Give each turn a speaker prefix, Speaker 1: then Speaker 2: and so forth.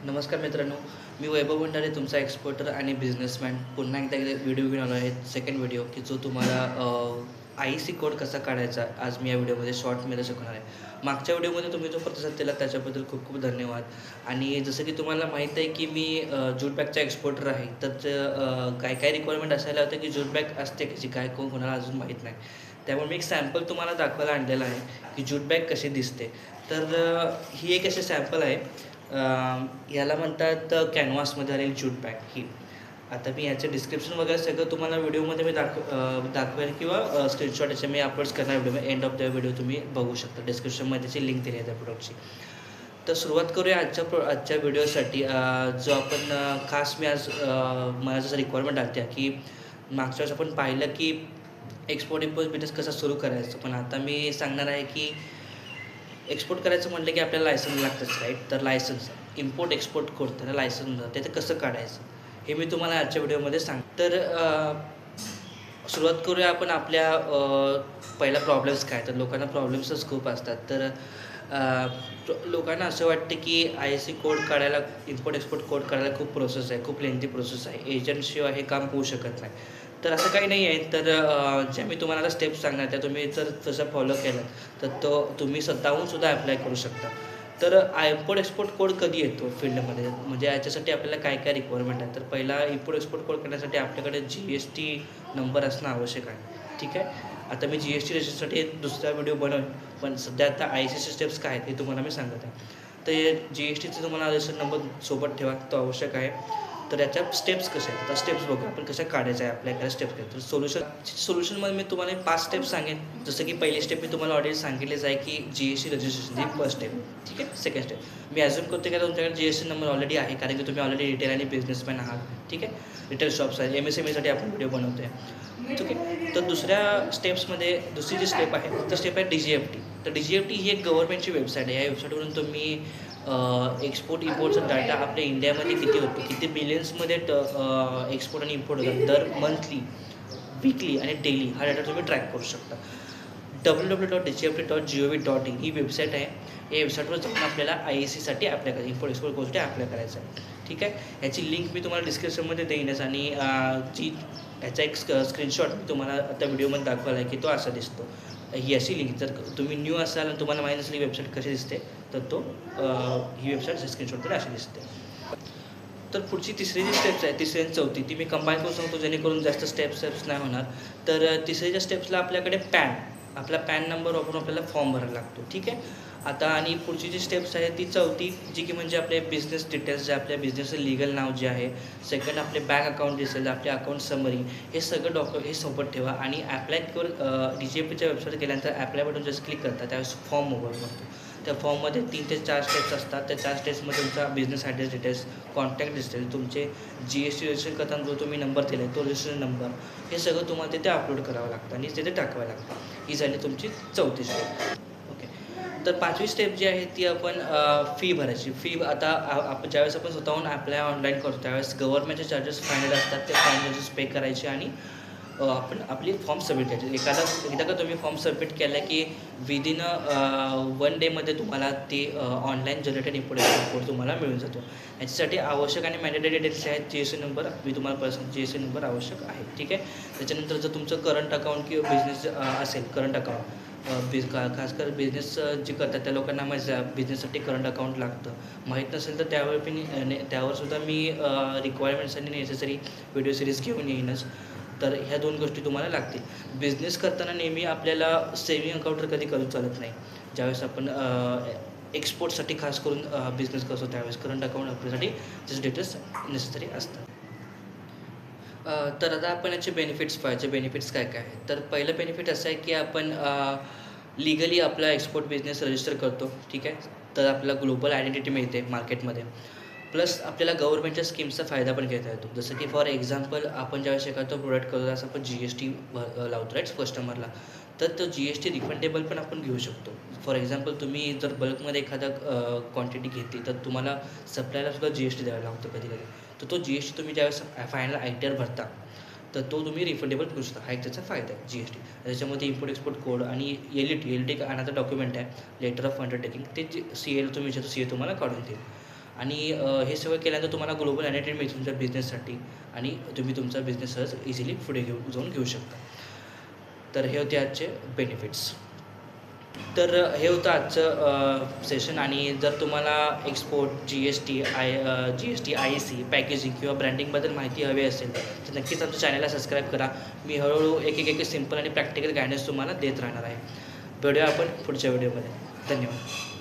Speaker 1: नमस्कार मित्रांनो, मी वैभव भंडारे तुमचा एक्सपोर्टर आणि बिझनेसमॅन पुन्हा एकदा व्हिडिओ घेऊन आलो आहे. सेकंड व्हिडिओ की जो तुम्हाला आय-सी कोड कसा काढायचा आज मी या व्हिडिओमध्ये शॉर्टमध्ये शिकवणार आहे. मागच्या व्हिडिओमध्ये तुम्ही जो प्रतिसाद दिला त्याच्याबद्दल खूप खूप धन्यवाद. आणि जसं की तुम्हाला माहीत आहे की मी ज्यूट बॅगचा एक्सपोर्टर आहे. तर काय काय रिक्वायरमेंट असायला होतं की ज्यूट बॅग असते की काय कोणाला अजून माहीत नाही. त्यामुळे मी एक सॅम्पल तुम्हाला दाखवायला आणलेलं आहे की ज्यूट बॅग कशी दिसते. तर ही एक अशी सॅम्पल आहे. याला म्हणतात कॅनव्हासमध्ये आलेली ज्यूट बॅग ही. आता मी याचं डिस्क्रिप्शन वगैरे सगळं तुम्हाला व्हिडिओमध्ये मी दाखवेन किंवा स्क्रीनशॉट याचे मी अपलोड करणार video. End of the video तुम्ही बघू शकता. डिस्क्रिप्शनमध्ये त्याची लिंक दिली आहे त्या प्रोडक्टची. तर सुरुवात करूया आजच्या व्हिडिओसाठी. जो आपण खास मी आज मला जसं रिक्वायरमेंट आली की मागच्या वेळेस आपण पाहिलं की एक्सपोर्ट इम्पोर्ट बिझनेस कसा सुरू करायचं. पण आता मी सांगणार आहे की एक्सपोर्ट करायचं म्हटलं की आपल्याला लायसन्स लागतंच, राईट. तर लायसन्स इम्पोर्ट एक्सपोर्ट कोड त्याला लायसन्स ते कसं काढायचं हे मी तुम्हाला आजच्या व्हिडिओमध्ये तर सुरुवात करूया आपण आपल्या पहिला प्रॉब्लेम्स काय. तर लोकांना प्रॉब्लेम्सच खूप असतात. तर लोकांना असं वाटतं की आय-सी कोड काढायला, इम्पोर्ट एक्सपोर्ट कोड काढायला खूप प्रोसेस आहे, खूप लेंथी प्रोसेस आहे, एजंटशिवाय हे काम होऊ शकत नाही. तर असं काही नाही आहे. तर ज्या मी तुम्हाला आता स्टेप्स सांगणार त्या तुम्ही जर तसं फॉलो केलं तर तुम्ही स्वतःहून सुद्धा अप्लाय करू शकता. तर इम्पोर्ट एक्सपोर्ट कोड कधी येतो फील्डमध्ये, म्हणजे याच्यासाठी आपल्याला काय काय रिक्वायरमेंट आहे. तर पहिला इम्पोर्ट एक्सपोर्ट कोड करण्यासाठी आपल्याकडे GST नंबर असणं आवश्यक आहे. ठीक आहे. आता मी GST रजिस्ट्रेशनसाठी दुसरा व्हिडिओ बनवेन, पण सध्या आता ICC स्टेप्स काय आहेत हे तुम्हाला मी सांगत आहे. तर GSTचा तुम्हाला रजिस्ट्रेशन नंबर सोबत ठेवा, तो आवश्यक आहे. तर याच्या स्टेप्स कशा आहेत, तर स्टेप्स बघा आपण कशा काढायच्या आहे, आपल्या काय स्टेप्स आहेत. तर सोल्युशनमध्ये मी तुम्हाला 5 स्टेप्स सांगेन. जसं की पहिली स्टेप मी तुम्हाला ऑलरेडी सांगितलीच आहे की GST रजिस्ट्रेशन ही फर्स्ट स्टेप. ठीक आहे. सेकंड स्टेप मी ॲज्युम करतो की तुमच्याकडे GST नंबर ऑलरेडी आहे, कारण की तुम्ही ऑलरेडी रिटेल आणि बिझनेसमॅन आहात. ठीक आहे. रिटेल शॉप्स आहेत, MSMEसाठी आपण व्हिडिओ बनवतो आहे. ठीक आहे. तर दुसऱ्या स्टेप्समध्ये दुसरी जी स्टेप आहे तर स्टेप आहे DGFT. तर DGFT ही एक गव्हर्नमेंटची वेबसाईट आहे. या वेबसाईटवरून तुम्ही एक्सपोर्ट इम्पोर्टचा डाटा आपल्या इंडियामध्ये किती होतो, किती बिलियन्समध्ये एक्सपोर्ट आणि इम्पोर्ट होतात दर मंथली, वीकली आणि डेली, हा डाटा तुम्ही ट्रॅक करू शकता. www.dgft.gov.in ही वेबसाईट आहे. या वेबसाईटवर जाऊन आपल्याला IACसाठी अप्लाय करायचं, इम्पोर्ट एक्सपोर्ट कोर्ससाठी अप्लाय करायचं आहे. ठीक आहे. याची लिंक मी तुम्हाला डिस्क्रिप्शनमध्ये देईनच. आणि याचा एक स्क्रीनशॉट मी तुम्हाला आता व्हिडिओमध्ये दाखवला आहे की तो असा दिसतो. ही अशी लिंक, जर तुम्ही न्यू असाल आणि तुम्हाला माहीत नसली वेबसाईट कशी दिसते तर ही वेबसाईट स्क्रीनशॉटमध्ये अशी दिसते. तर पुढची तिसरी जी स्टेप्स आहे, तिसरी आणि चौथी, ती मी कंबाईन करून सांगतो जेणेकरून जास्त स्टेप्स नाही होणार. तर तिसरीच्या स्टेप्सला आपल्याकडे आपला पॅन नंबर वापरून आपल्याला फॉर्म भरायला लागतो. ठीक आहे. आता आणि पुढची जी स्टेप्स आहे ती चौथी, जी की म्हणजे आपले बिझनेस डिटेल्स, जे आपल्या बिझनेसचं लीगल नाव जे आहे. सेकंड आपले बँक अकाउंट दिसेल, आपले अकाउंट समरी, हे सगळं हे सोबत ठेवा. आणि ॲप्लाय DGFTच्या वेबसाईट गेल्यानंतर ॲप्लाय बटन जसं क्लिक करता त्यावेळेस फॉर्म मोबाईल बनतो. त्या फॉर्ममध्ये 3 ते 4 स्टेप्स असतात. त्या 4 स्टेप्समध्ये तुमचा business address details, contact details, तुमचे GST रजिस्ट्रेशन करताना जो तुम्ही नंबर दिला आहे तो रजिस्ट्रेशन नंबर, हे सगळं तुम्हाला तिथे अपलोड करावं लागतं आणि तिथे टाकावं लागतं. ही झाली तुमची चौथी स्टेप. ओके. तर 5वी स्टेप जी आहे ती आपण फी भरायची. फी आता आपण ज्यावेळेस आपण स्वतःहून अप्लाय ऑनलाईन करतो त्यावेळेस गव्हर्नमेंटचे चार्जेस फायनल असतात. ते फायनल चार्जेस पे करायचे आणि आपण आपली फॉर्म सबमिट करायची. एकदा का तुम्ही फॉर्म सबमिट केला की विदिन 1 डेमध्ये तुम्हाला ते ऑनलाईन जनरेटेड इम्पोर्ट कोड तुम्हाला मिळून जातो. याच्यासाठी आवश्यक आणि मॅन्डेटरी डिटेल्स आहेत. GST नंबर मी तुम्हाला पर्सनल GST नंबर आवश्यक आहे. ठीक आहे. त्याच्यानंतर जर तुमचं करंट अकाउंट किंवा बिझनेस असेल, करंट अकाउंट, खासकर बिझनेस जे करतात त्या लोकांना बिझनेससाठी करंट अकाउंट लागतं. माहीत नसेल तर त्यावरसुद्धा मी रिक्वायरमेंट्स आणि नेसेसरी व्हिडिओ सिरीज घेऊन येईनच. तर ह्या 2 गोष्टी तुम्हाला लागतील. बिझनेस करताना नेहमी आपल्याला सेव्हिंग अकाउंट तर कधी करून चालत नाही. ज्यावेळेस आपण एक्सपोर्टसाठी खास करून बिझनेस करतो त्यावेळेस करंट अकाउंट आपल्यासाठी त्याचे डिटेल्स नेसेसरी असतात. तर आता आपण याचे बेनिफिट्स पाहायचे. बेनिफिट्स काय काय आहेत. तर पहिलं बेनिफिट असं आहे की आपण लीगली आपला एक्सपोर्ट बिझनेस रजिस्टर करतो. ठीक आहे. तर आपल्याला ग्लोबल आयडेंटिटी मिळते मार्केटमध्ये. प्लस आपल्याला गव्हर्नमेंटच्या स्कीम्सचा फायदा पण घेता येतो. जसं की फॉर एक्झाम्पल आपण ज्यावेळेस एखादा प्रोडक्ट करतो त्यावेळेस आपण GST लावतो, राईट, कस्टमरला. तर तो GST रिफंडेबल पण आपण घेऊ शकतो. फॉर एक्झाम्पल तुम्ही जर बल्कमध्ये एखादा क्वांटिटी घेतली तर तुम्हाला सप्लायरला GST द्यावा लागतो कधी-कधी. तर तो GST तुम्ही ज्यावेळेस फायनल ITR भरता तर तो तुम्ही रिफंडेबल करू शकता. हा एक त्याचा फायदा आहे GST. त्याच्यामध्ये इम्पोर्ट एक्सपोर्ट कोड आणि LET एक अनादर डॉक्युमेंट आहे, लेटर ऑफ अंडरटेकिंग. ते जे CA तुम्ही विचारतो CA तुम्हाला काढून देईल. आणि हे सगळं केल्यानंतर तुम्हाला ग्लोबल एंटरटेन मिळते तुमच्या बिझनेससाठी आणि तुम्ही तुमचा बिझनेस सहज इझिली पुढे जाऊन घेऊ शकता. तर हे होते आजचे बेनिफिट्स. तर हे होतं आजचं सेशन. आणि जर तुम्हाला एक्सपोर्ट, GST, IEC, पॅकेजिंग किंवा ब्रँडिंगबद्दल माहिती हवी असेल तर नक्कीच आमच्या चॅनलला सबस्क्राईब करा. मी हळूहळू एक सिम्पल आणि प्रॅक्टिकल गायडन्स तुम्हाला देत राहणार आहे. भेटूया आपण पुढच्या व्हिडिओमध्ये. धन्यवाद.